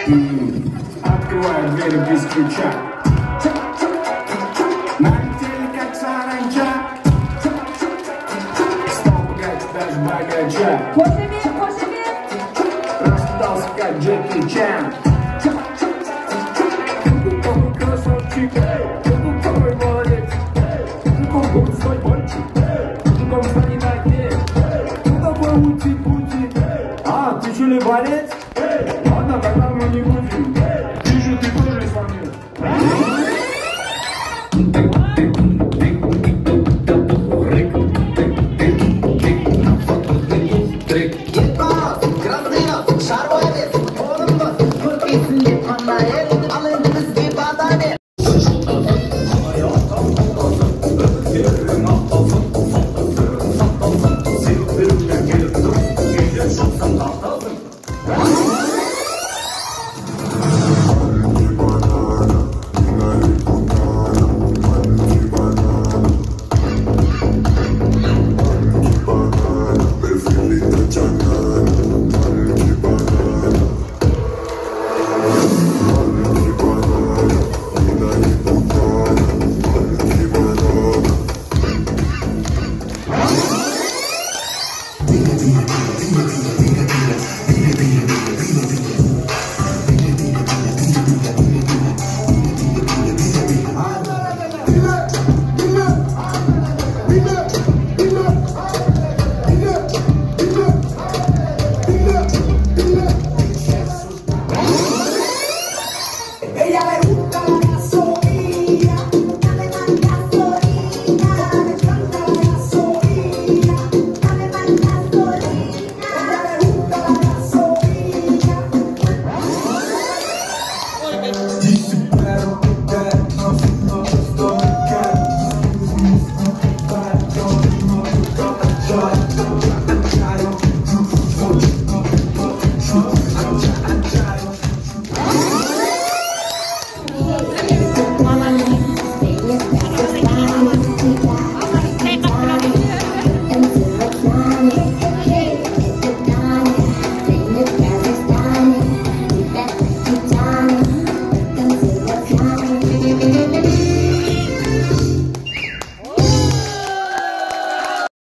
Открываю дверь без ключа. Налетели как саранча. Стал пугать даже богача. Распитался как Джеки Чан. Какой красавчик, какой молодец. Какой свой мальчик, какой станет на дне. Какой ути-пути. А, ты что ли болеть? Ладно, тогда мы не будем.